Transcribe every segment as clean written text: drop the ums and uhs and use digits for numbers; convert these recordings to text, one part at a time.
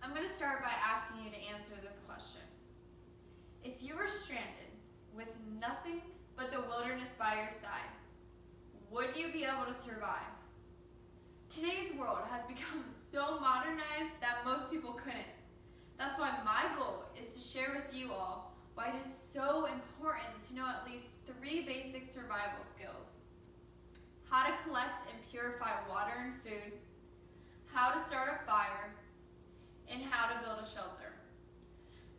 I'm going to start by asking you to answer this question. If you were stranded with nothing but the wilderness by your side, would you be able to survive? Today's world has become so modernized that most people couldn't. That's why my goal is to share with you all why it is so important to know at least 3 basic survival skills. How to collect and purify water and food, how to start a fire, and how to build a shelter.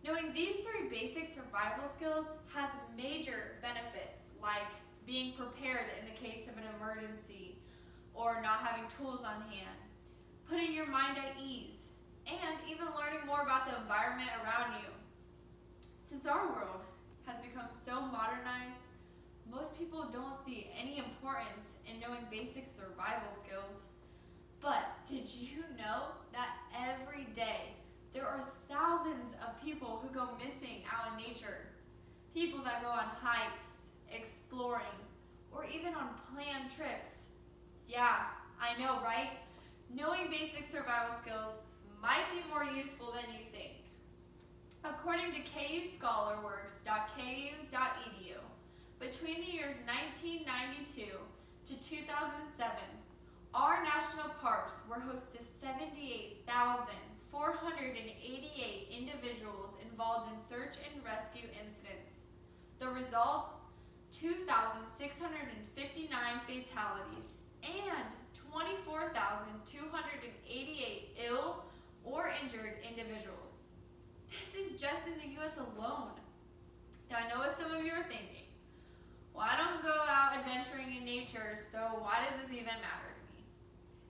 Knowing these 3 basic survival skills has major benefits, like being prepared in the case of an emergency or not having tools on hand, putting your mind at ease, and even learning more about the environment around you. Since our world has become so modernized, most people don't see any importance in knowing basic survival skills. But did you know that every day there are thousands of people who go missing out in nature? People that go on hikes, exploring, or even on planned trips. Yeah, I know, right? Knowing basic survival skills might be more useful than you think. According to KUScholarworks.ku.edu, between the years 1992 to 2007, our national parks were host to 78,488 individuals involved in search and rescue incidents. The results, 2,659 fatalities and 24,288 ill or injured individuals. This is just in the U.S. alone. Now I know what some of you are thinking. Well, I don't go out adventuring in nature, so why does this even matter to me?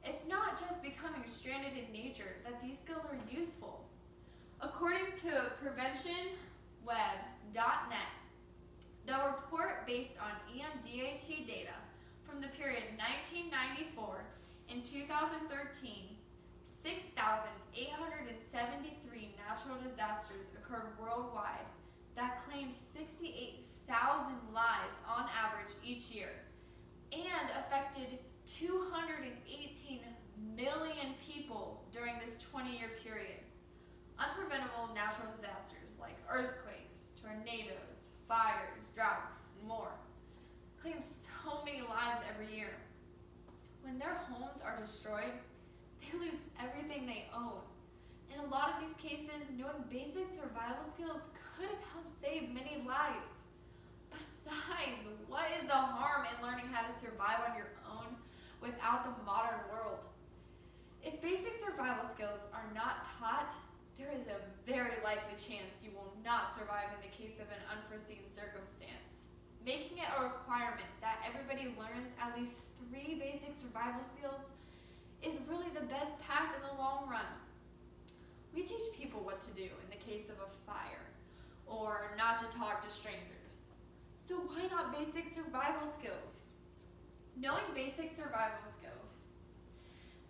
It's not just becoming stranded in nature that these skills are useful. According to PreventionWeb.net, the report based on EMDAT data from the period 1994 and 2013, 6,873 natural disasters occurred worldwide that claimed 68,000 lives on average each year and affected 218 million people during this 20-year period. Unpreventable natural disasters like earthquakes, tornadoes, fires, droughts, and more claim so many lives every year. When their homes are destroyed, they lose everything they own. In a lot of these cases, knowing basic survival skills could have helped save many lives. Besides, what is the harm in learning how to survive on your own without the modern world? If basic survival skills are not taught, there is a very likely chance you will not survive in the case of an unforeseen circumstance. Making it a requirement that everybody learns at least 3 basic survival skills is really the best path in the long run. We teach people what to do in the case of a fire, or not to talk to strangers. So why not basic survival skills? Knowing basic survival skills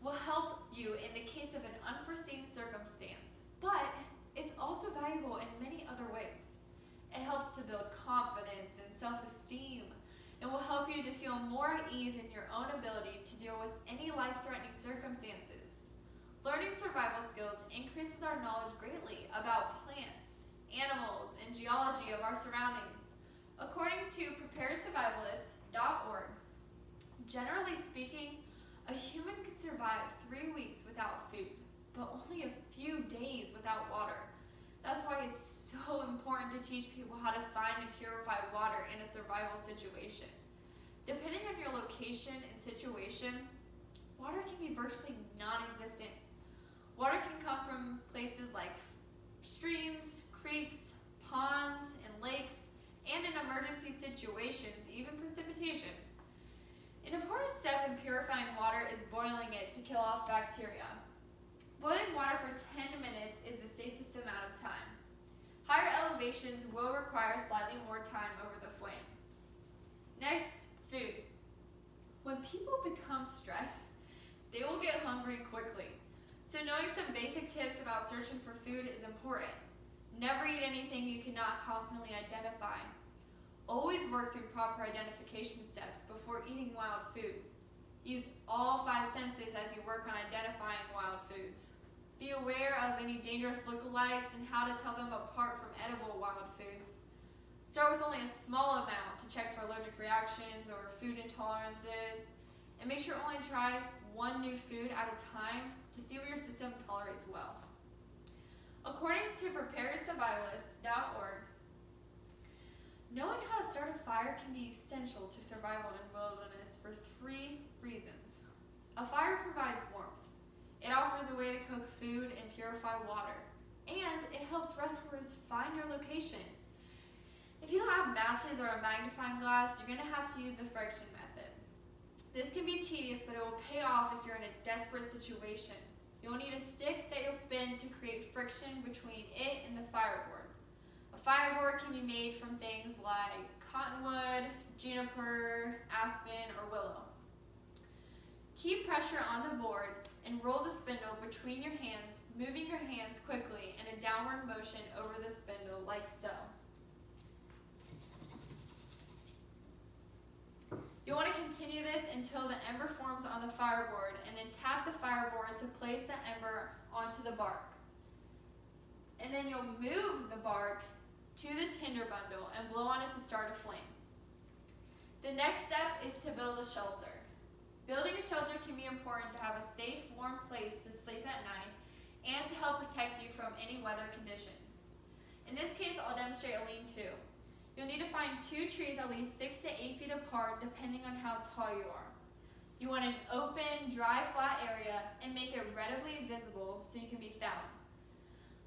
will help you in the case of an unforeseen circumstance, but it's also valuable in many other ways. It helps to build confidence and self-esteem. It will help you to feel more at ease in your own ability to deal with any life-threatening circumstances. Learning survival skills increases our knowledge greatly about plants, animals, and geology of our surroundings. According to preparedsurvivalists.org, generally speaking, a human can survive 3 weeks without food, but only a few days without water. That's why it's so important to teach people how to find and purify water in a survival situation. Depending on your location and situation, water can be virtually non-existent. Water can come from places like streams, creeks, ponds, and lakes, and in emergency situations, even precipitation. An important step in purifying water is boiling it to kill off bacteria. Boiling water for 10 minutes is the safest amount of time. Higher elevations will require slightly more time over the flame. Next, food. When people become stressed, they will get hungry quickly. So knowing some basic tips about searching for food is important. Never eat anything you cannot confidently identify. Always work through proper identification steps before eating wild food. Use all 5 senses as you work on identifying wild foods. Be aware of any dangerous lookalikes and how to tell them apart from edible wild foods. Start with only a small amount to check for allergic reactions or food intolerances, and make sure only try one new food at a time to see what your system tolerates well. According to preparedsurvivalists.org, knowing how to start a fire can be essential to survival in wilderness for 3 reasons. A fire provides warmth. It offers a way to cook food and purify water, and it helps rescuers find your location. If you don't have matches or a magnifying glass, you're going to have to use the friction method. This can be tedious, but it will pay off if you're in a desperate situation. You'll need a stick that you'll spin to create friction between it and the fireboard. A fireboard can be made from things like cottonwood, juniper, aspen, or willow. Keep pressure on the board and roll the spindle between your hands, moving your hands quickly in a downward motion over the spindle like so. You'll want to continue this until the ember forms on the fireboard, and then tap the fireboard to place the ember onto the bark. And then you'll move the bark to the tinder bundle and blow on it to start a flame. The next step is to build a shelter. Building a shelter can be important to have a safe, warm place to sleep at night and to help protect you from any weather conditions. In this case, I'll demonstrate a lean-to. You'll need to find 2 trees at least 6 to 8 feet apart depending on how tall you are. You want an open, dry, flat area and make it readily visible so you can be found.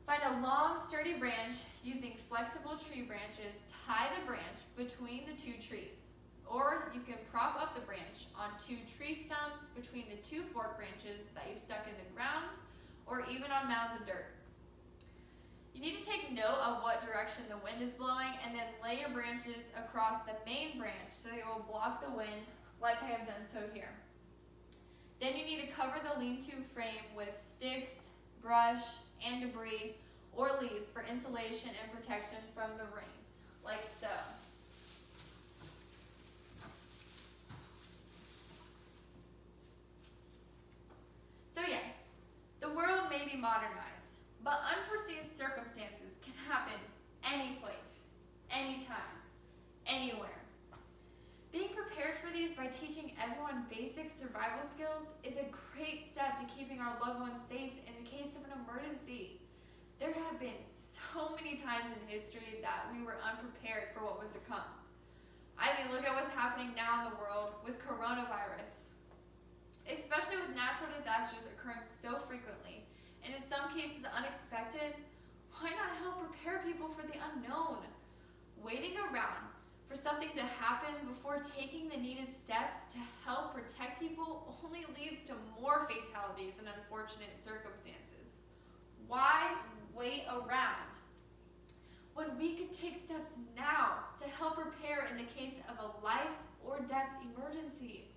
Find a long, sturdy branch using flexible tree branches. Tie the branch between the 2 trees. Or you can prop up the branch on 2 tree stumps between the 2 fork branches that you stuck in the ground, or even on mounds of dirt. You need to take note of what direction the wind is blowing and then lay your branches across the main branch so they will block the wind like I have done so here. Then you need to cover the lean-to frame with sticks, brush, and debris or leaves for insulation and protection from the rain, like so. So yes, the world may be modernized, but unforeseen circumstances can happen any place, anytime, anywhere. Being prepared for these by teaching everyone basic survival skills is a great step to keeping our loved ones safe in the case of an emergency. There have been so many times in history that we were unprepared for what was to come. I mean, look at what's happening now in the world with coronavirus. Especially with natural disasters occurring so frequently, and in some cases unexpected, why not help prepare people for the unknown? Waiting around for something to happen before taking the needed steps to help protect people only leads to more fatalities and unfortunate circumstances. Why wait around when we could take steps now to help prepare in the case of a life or death emergency?